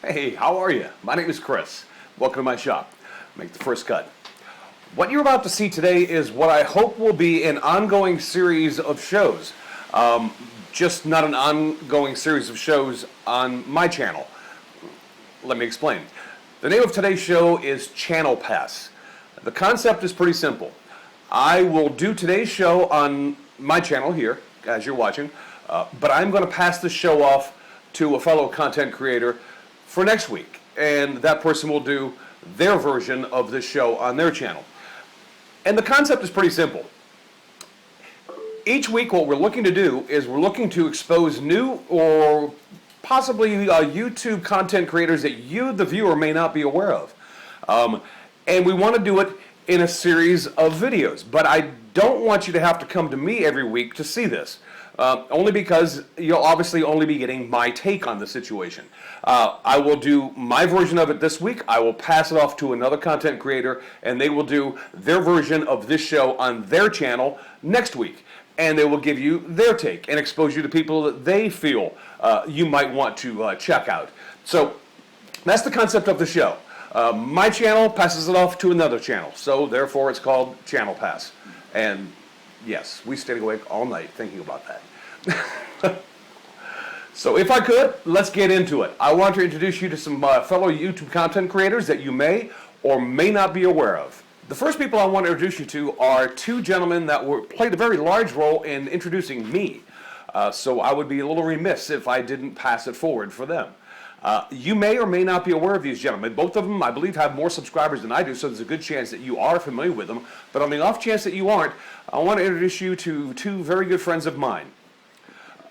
Hey, how are you? My name is Chris. Welcome to my shop. Make the first cut. What you're about to see today is what I hope will be an ongoing series of shows. Just not an ongoing series of shows on my channel. Let me explain. The name of today's show is Channel Pass. The concept is pretty simple. I will do today's show on my channel here, as you're watching, but I'm going to pass the show off to a fellow content creator for next week, and that person will do their version of this show on their channel. And the concept is pretty simple. Each week what we're looking to do is we're looking to expose new or possibly YouTube content creators that you, the viewer, may not be aware of. And we want to do it in a series of videos, but I don't want you to have to come to me every week to see this. Only because you'll obviously only be getting my take on the situation. I will do my version of it this week. I will pass it off to another content creator, and they will do their version of this show on their channel next week. And they will give you their take and expose you to people that they feel you might want to check out. So that's the concept of the show. My channel passes it off to another channel, so therefore it's called Channel Pass. And yes, we stayed awake all night thinking about that. So if I could, let's get into it. I want to introduce you to some fellow YouTube content creators that you may or may not be aware of. The first people I want to introduce you to are two gentlemen that played a very large role in introducing me. So I would be a little remiss if I didn't pass it forward for them. You may or may not be aware of these gentlemen. Both of them, I believe, have more subscribers than I do, so there's a good chance that you are familiar with them. But on the off chance that you aren't, I want to introduce you to two very good friends of mine.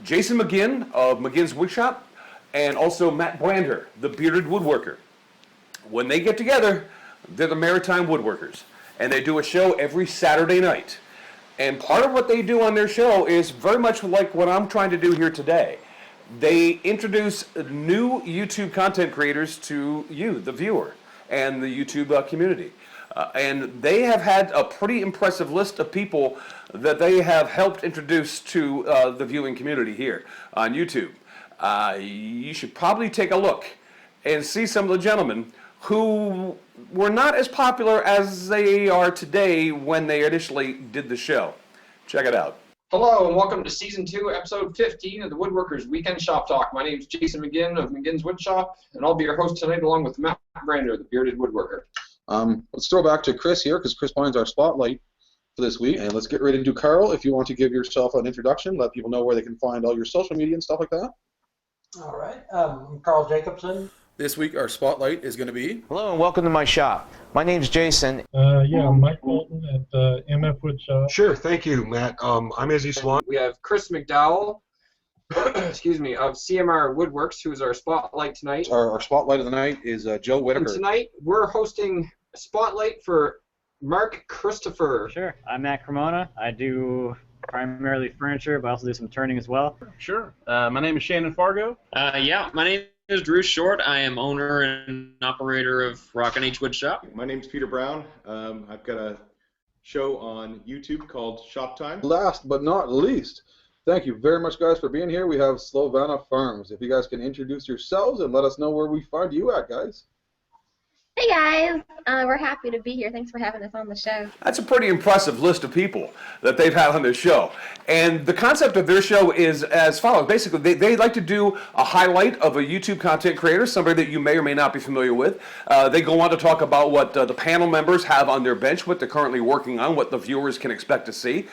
Jason McGinn of McGinn's Woodshop, and also Matt Brander, the Bearded Woodworker. When they get together, they're the Maritime Woodworkers, and they do a show every Saturday night. And part of what they do on their show is very much like what I'm trying to do here today. They introduce new YouTube content creators to you, the viewer, and the YouTube community. And they have had a pretty impressive list of people that they have helped introduce to the viewing community here on YouTube. You should probably take a look and see some of the gentlemen who were not as popular as they are today when they initially did the show. Check it out. Hello and welcome to Season 2, Episode 15 of the Woodworkers Weekend Shop Talk. My name is Jason McGinn of McGinn's Woodshop, and I'll be your host tonight along with Matt Brander, the Bearded Woodworker. Let's throw back to Chris here, because Chris finds our spotlight for this week. And let's get right into Carl. If you want to give yourself an introduction, let people know where they can find all your social media and stuff like that. All right. I'm Carl Jacobson. This week, our spotlight is going to be... Hello and welcome to my shop. My name's Jason. I'm Mike Bolton at MF Woodshop. Sure, thank you, Matt. I'm Izzy Swan. We have Chris McDowell, excuse me, of CMR Woodworks, who is our spotlight tonight. Our spotlight of the night is Joe Whitaker. And tonight, we're hosting a spotlight for Mark Christopher. Sure. I'm Matt Cremona. I do primarily furniture, but I also do some turning as well. Sure. My name is Shannon Fargo. My name is Drew Short. I am owner and operator of Rockin' H Woodshop. My name's Peter Brown. I've got a show on YouTube called Shop Time. Last but not least, thank you very much, guys, for being here. We have Slovana Farms. If you guys can introduce yourselves and let us know where we find you at, guys. Hey guys, we're happy to be here. Thanks for having us on the show. That's a pretty impressive list of people that they've had on their show. And the concept of their show is as follows. Basically, they like to do a highlight of a YouTube content creator, somebody that you may or may not be familiar with. They go on to talk about what the panel members have on their bench, what they're currently working on, what the viewers can expect to see.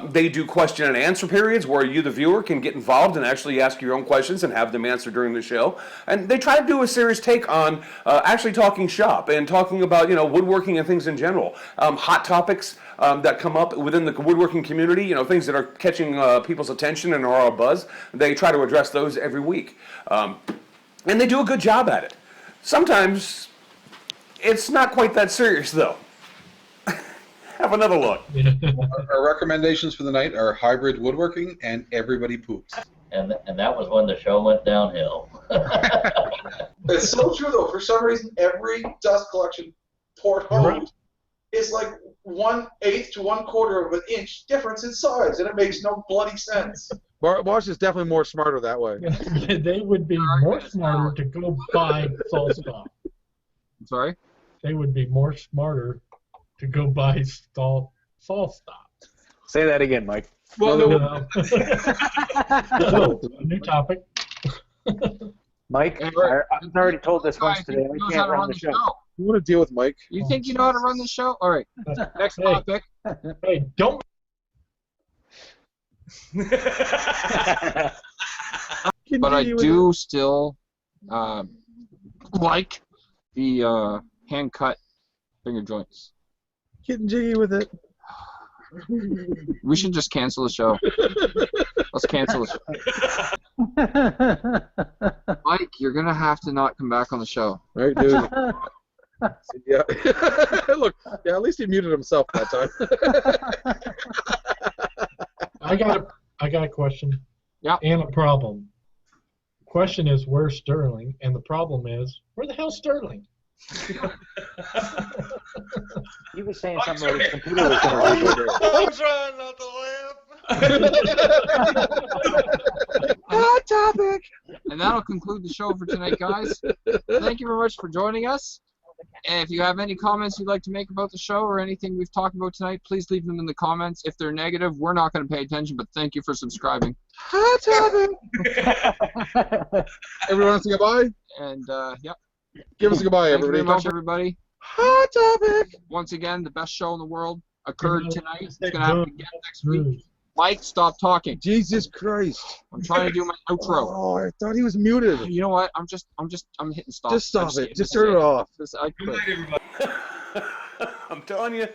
They do question and answer periods where you, the viewer, can get involved and actually ask your own questions and have them answered during the show. And they try to do a serious take on actually talking shop and talking about, woodworking and things in general. Hot topics that come up within the woodworking community, things that are catching people's attention and are a buzz. They try to address those every week. And they do a good job at it. Sometimes it's not quite that serious, though. Have another look. Our recommendations for the night are Hybrid Woodworking and Everybody Poops. And that was when the show went downhill. It's so true, though. For some reason, every dust collection port hose is like 1/8 to 1/4 of an inch difference in size, and it makes no bloody sense. Bosch is definitely more smarter that way. They would be more smarter to go buy saw stop. I'm sorry? They would be more smarter to go buy saw stop. Say that again, Mike. Well, no. So, a new topic. Mike, I was already told this once today. I can't run the show. You want to deal with Mike? You think you know how to run the show? All right. Next topic. Hey, don't. But I do still like the hand cut finger joints. Getting jiggy with it. We should just cancel the show. Let's cancel the show. Mike, you're gonna have to not come back on the show. All right, dude. Yeah. Look, yeah, at least he muted himself that time. I got a question. Yeah. And a problem. Question is, where's Sterling? And the problem is, where the hell's Sterling? He was saying something about his computer was going to read. I'm trying not to laugh. Hot topic. And that'll conclude the show for tonight, guys. Thank you very much for joining us. And if you have any comments you'd like to make about the show or anything we've talked about tonight, please leave them in the comments. If they're negative, we're not going to pay attention, but thank you for subscribing. Hot topic. Everyone say goodbye? And, yeah. Give us a goodbye, Thank you everybody. very much, everybody. Hot topic. Once again, the best show in the world occurred tonight. It's going to happen again next week. Mike, stop talking. Jesus Christ. I'm trying to do my outro. Oh, I thought he was muted. You know what? I'm hitting stop. Just stop it. Just turn it off. Good night, everybody. I'm telling you,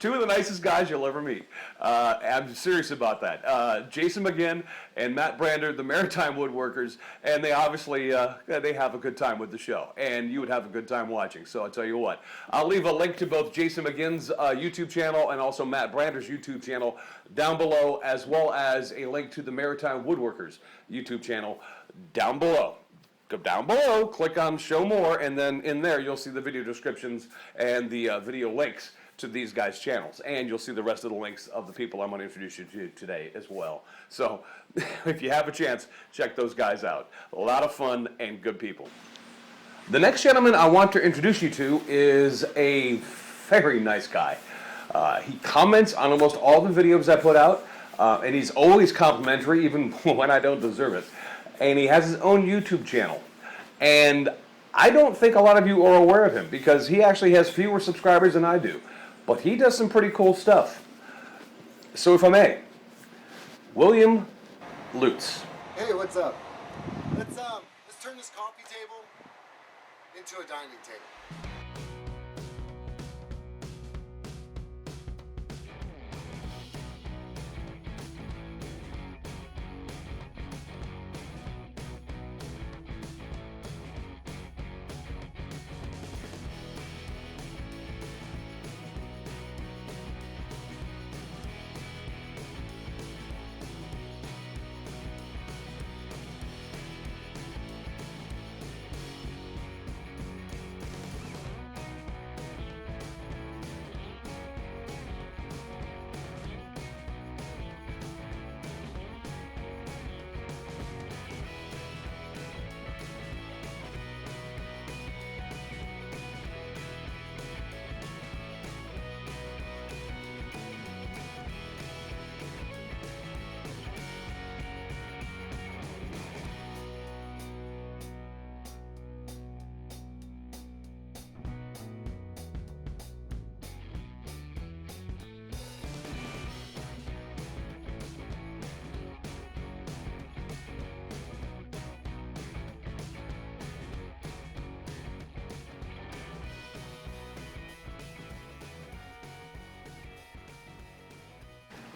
two of the nicest guys you'll ever meet. I'm serious about that. Jason McGinn and Matt Brander, the Maritime Woodworkers, and they obviously they have a good time with the show, and you would have a good time watching. So I'll tell you what, I'll leave a link to both Jason McGinn's YouTube channel and also Matt Brander's YouTube channel down below, as well as a link to the Maritime Woodworkers YouTube channel down below. Go down below, click on Show More, and then in there you'll see the video descriptions and the video links to these guys' channels. And you'll see the rest of the links of the people I'm going to introduce you to today as well. So if you have a chance, check those guys out. A lot of fun and good people. The next gentleman I want to introduce you to is a very nice guy. He comments on almost all the videos I put out, and he's always complimentary, even when I don't deserve it. And he has his own YouTube channel. And I don't think a lot of you are aware of him because he actually has fewer subscribers than I do. But he does some pretty cool stuff. So if I may, William Lutz. Hey, what's up? Let's turn this coffee table into a dining table.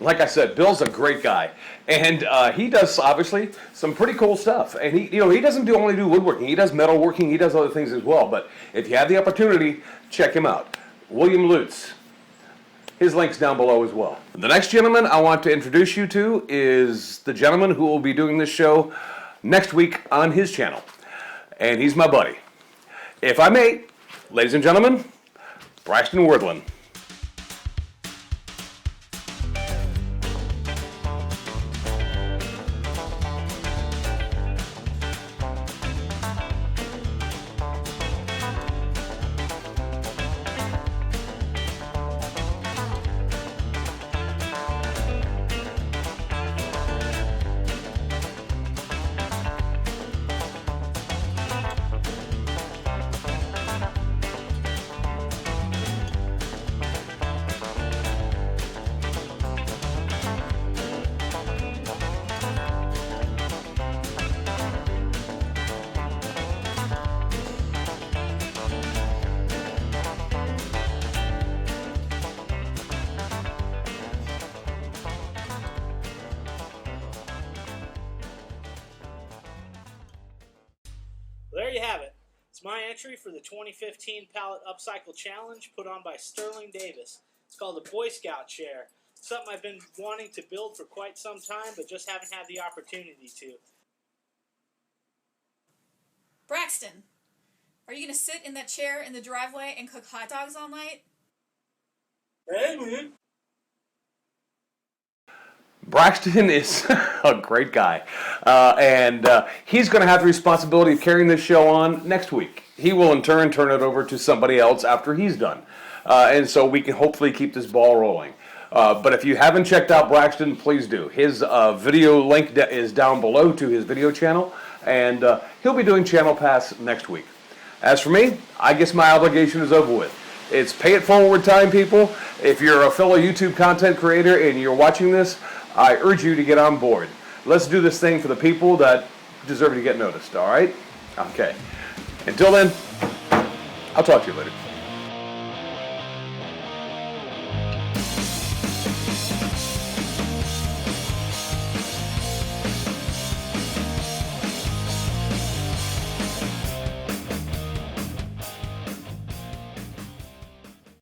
Like I said, Bill's a great guy, and he does obviously some pretty cool stuff. And he doesn't only do woodworking; he does metalworking, he does other things as well. But if you have the opportunity, check him out, William Lutz. His link's down below as well. The next gentleman I want to introduce you to is the gentleman who will be doing this show next week on his channel, and he's my buddy. If I may, ladies and gentlemen, Braxton Wordland. there you have it. It's my entry for the 2015 Pallet Upcycle Challenge put on by Sterling Davis. It's called a Boy Scout chair. It's something I've been wanting to build for quite some time, but just haven't had the opportunity to. Braxton, are you going to sit in that chair in the driveway and cook hot dogs all night? Hey, man. Braxton is a great guy, and he's going to have the responsibility of carrying this show on next week. He will in turn it over to somebody else after he's done, and so we can hopefully keep this ball rolling. But if you haven't checked out Braxton, please do. His video link is down below to his video channel, and he'll be doing Channel Pass next week. As for me, I guess my obligation is over with. It's pay it forward time, people. If you're a fellow YouTube content creator and you're watching this, I urge you to get on board. Let's do this thing for the people that deserve to get noticed, all right? Okay. Until then, I'll talk to you later.